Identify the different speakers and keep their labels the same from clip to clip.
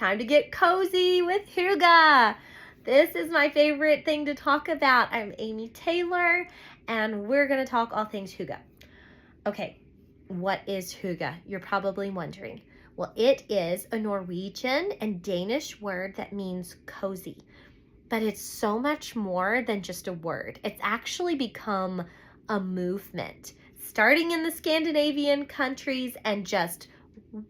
Speaker 1: time to get cozy with Hygge. This is my favorite thing to talk about. I'm Amy Taylor, and we're going to talk all things Hygge. Okay, what is Hygge? You're probably wondering. Well, it is a Norwegian and Danish word that means cozy, but it's so much more than just a word. It's actually become a movement, starting in the Scandinavian countries and just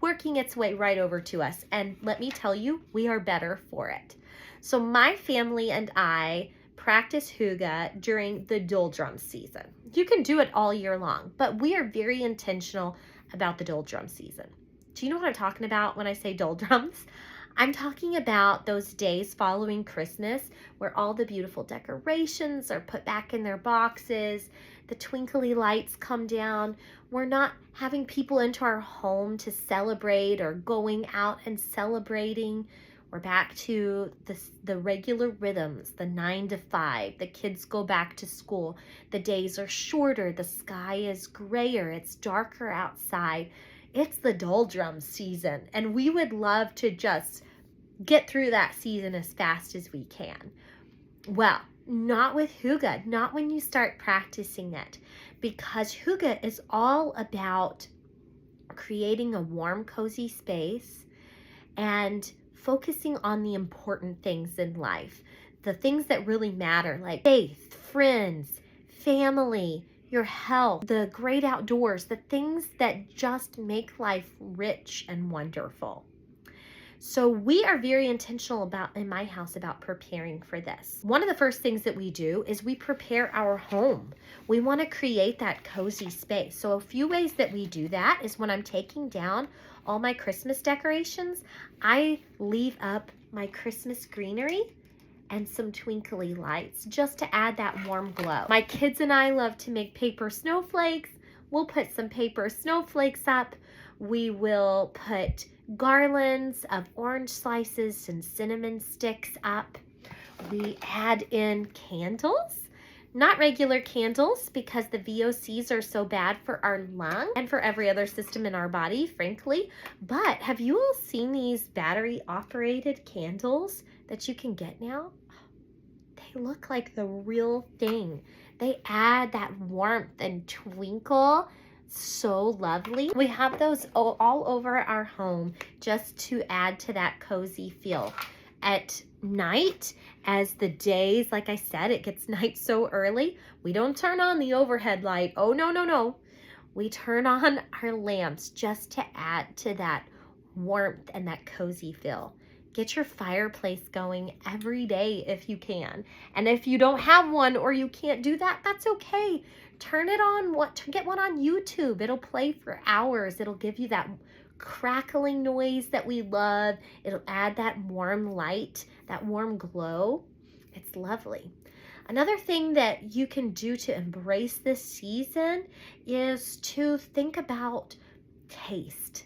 Speaker 1: working its way right over to us. And let me tell you, we are better for it. So my family and I practice Hygge during the doldrums season. You can do it all year long, but we are very intentional about the doldrums season. Do you know what I'm talking about when I say doldrums? I'm talking about those days following Christmas where all the beautiful decorations are put back in their boxes, the twinkly lights come down. We're not having people into our home to celebrate or going out and celebrating. We're back to the regular rhythms, the 9 to 5. The kids go back to school. The days are shorter. The sky is grayer. It's darker outside. It's the doldrums season, and we would love to just get through that season as fast as we can. Well, not with Hygge, not when you start practicing it, because Hygge is all about creating a warm, cozy space and focusing on the important things in life, the things that really matter, like faith, friends, family, your health, the great outdoors, the things that just make life rich and wonderful. So we are very intentional in my house about preparing for this. One of the first things that we do is we prepare our home. We want to create that cozy space. So a few ways that we do that is when I'm taking down all my Christmas decorations, I leave up my Christmas greenery and some twinkly lights just to add that warm glow. My kids and I love to make paper snowflakes. We'll put some paper snowflakes up. We will put garlands of orange slices and cinnamon sticks up. We add in candles, not regular candles because the VOCs are so bad for our lung and for every other system in our body, frankly. But have you all seen these battery operated candles that you can get now? They look like the real thing. They add that warmth and twinkle. So lovely. We have those all over our home just to add to that cozy feel. At night, as the days, like I said, it gets night so early, we don't turn on the overhead light. Oh, no, no, no. We turn on our lamps just to add to that warmth and that cozy feel. Get your fireplace going every day if you can. And if you don't have one or you can't do that, that's okay. Turn it on, get one on YouTube. It'll play for hours. It'll give you that crackling noise that we love. It'll add that warm light, that warm glow. It's lovely. Another thing that you can do to embrace this season is to think about taste.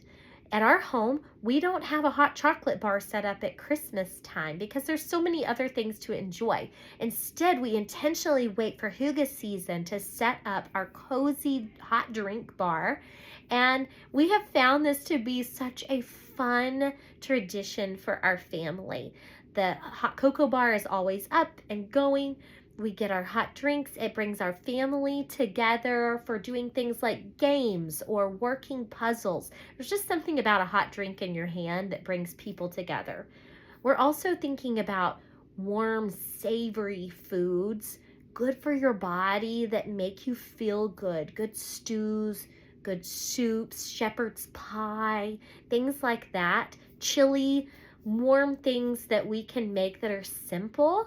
Speaker 1: At our home, we don't have a hot chocolate bar set up at Christmas time because there's so many other things to enjoy. Instead, we intentionally wait for Hygge season to set up our cozy hot drink bar. And we have found this to be such a fun tradition for our family. The hot cocoa bar is always up and going. We get our hot drinks. It brings our family together for doing things like games or working puzzles. There's just something about a hot drink in your hand that brings people together. We're also thinking about warm, savory foods, good for your body that make you feel good. Good stews, good soups, shepherd's pie, things like that. Chili, warm things that we can make that are simple,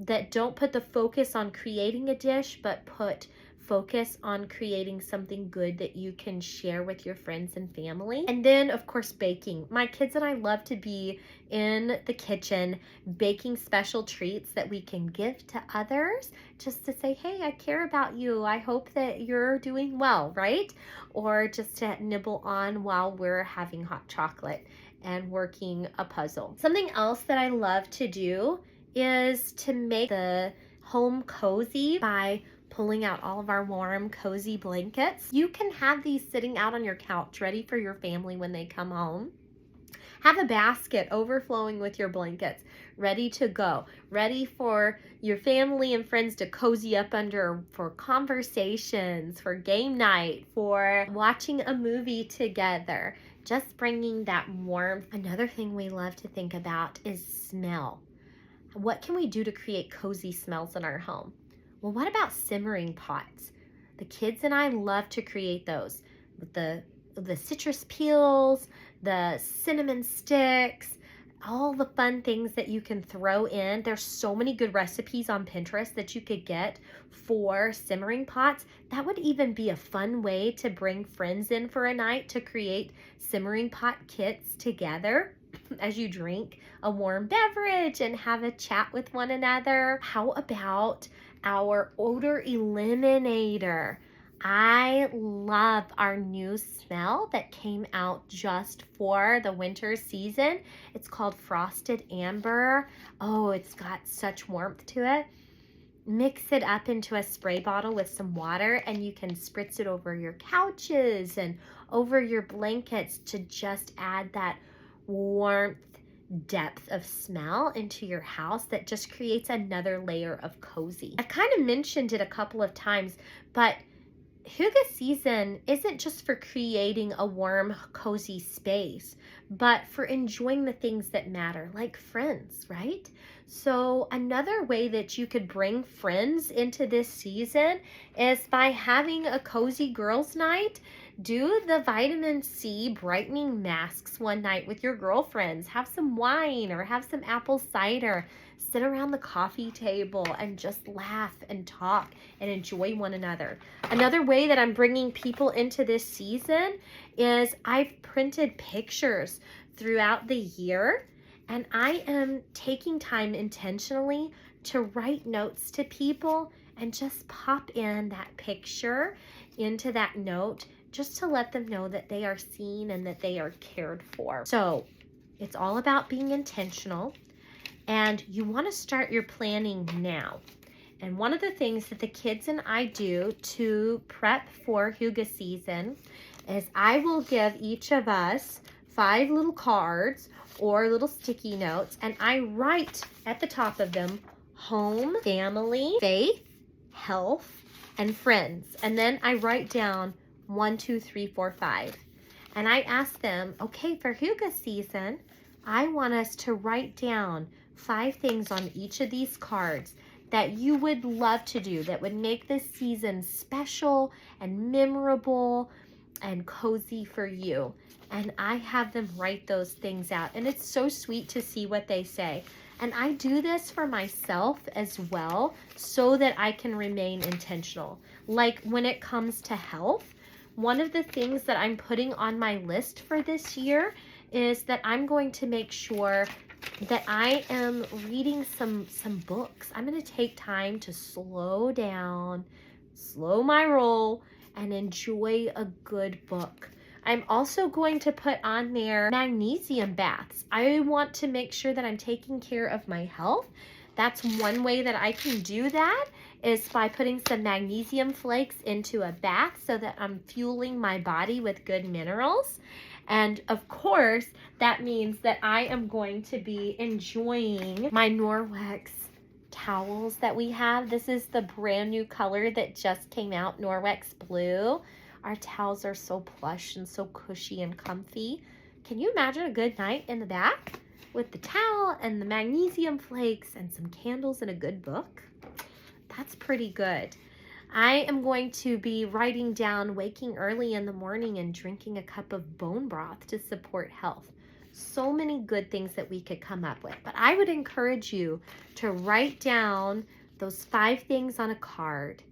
Speaker 1: that don't put the focus on creating a dish, but put focus on creating something good that you can share with your friends and family. And then, of course, baking. My kids and I love to be in the kitchen baking special treats that we can give to others just to say, hey, I care about you. I hope that you're doing well, right? Or just to nibble on while we're having hot chocolate and working a puzzle. Something else that I love to do is to make the home cozy by pulling out all of our warm, cozy blankets. You can have these sitting out on your couch ready for your family when they come home. Have a basket overflowing with your blankets, ready to go, ready for your family and friends to cozy up under for conversations, for game night, for watching a movie together. Just bringing that warmth. Another thing we love to think about is smell. What can we do to create cozy smells in our home? Well, what about simmering pots? The kids and I love to create those with the citrus peels, the cinnamon sticks, all the fun things that you can throw in. There's so many good recipes on Pinterest that you could get for simmering pots. That would even be a fun way to bring friends in for a night to create simmering pot kits together as you drink a warm beverage and have a chat with one another. How about our odor eliminator? I love our new smell that came out just for the winter season. It's called Frosted Amber. Oh, it's got such warmth to it. Mix it up into a spray bottle with some water, and you can spritz it over your couches and over your blankets to just add that warmth, depth of smell into your house that just creates another layer of cozy. I've kind of mentioned it a couple of times, but Hygge season isn't just for creating a warm, cozy space, but for enjoying the things that matter, like friends, right? So another way that you could bring friends into this season is by having a cozy girls' night. Do the vitamin C brightening masks one night with your girlfriends. Have some wine or have some apple cider. Sit around the coffee table and just laugh and talk and enjoy one another. Another way that I'm bringing people into this season is I've printed pictures throughout the year, and I am taking time intentionally to write notes to people and just pop in that picture into that note just to let them know that they are seen and that they are cared for. So it's all about being intentional. And you want to start your planning now. And one of the things that the kids and I do to prep for Hygge season is I will give each of us 5 little cards or little sticky notes, and I write at the top of them home, family, faith, health, and friends. And then I write down 1, 2, 3, 4, 5. And I ask them, okay, for Hygge season, I want us to write down 5 things on each of these cards that you would love to do that would make this season special and memorable and cozy for you. And I have them write those things out, and it's so sweet to see what they say. And I do this for myself as well so that I can remain intentional. Like when it comes to health, one of the things that I'm putting on my list for this year is that I'm going to make sure that I am reading some books. I'm going to take time to slow down, slow my roll, and enjoy a good book. I'm also going to put on there magnesium baths. I want to make sure that I'm taking care of my health. That's one way that I can do that, is by putting some magnesium flakes into a bath so that I'm fueling my body with good minerals. And of course, that means that I am going to be enjoying my Norwex towels that we have. This is the brand new color that just came out, Norwex Blue. Our towels are so plush and so cushy and comfy. Can you imagine a good night in the bath with the towel and the magnesium flakes and some candles and a good book? That's pretty good. I am going to be writing down waking early in the morning and drinking a cup of bone broth to support health. So many good things that we could come up with. But I would encourage you to write down those 5 things on a card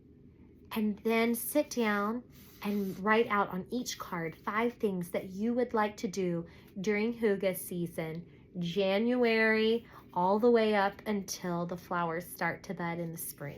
Speaker 1: and then sit down and write out on each card 5 things that you would like to do during Hygge season, January all the way up until the flowers start to bud in the spring.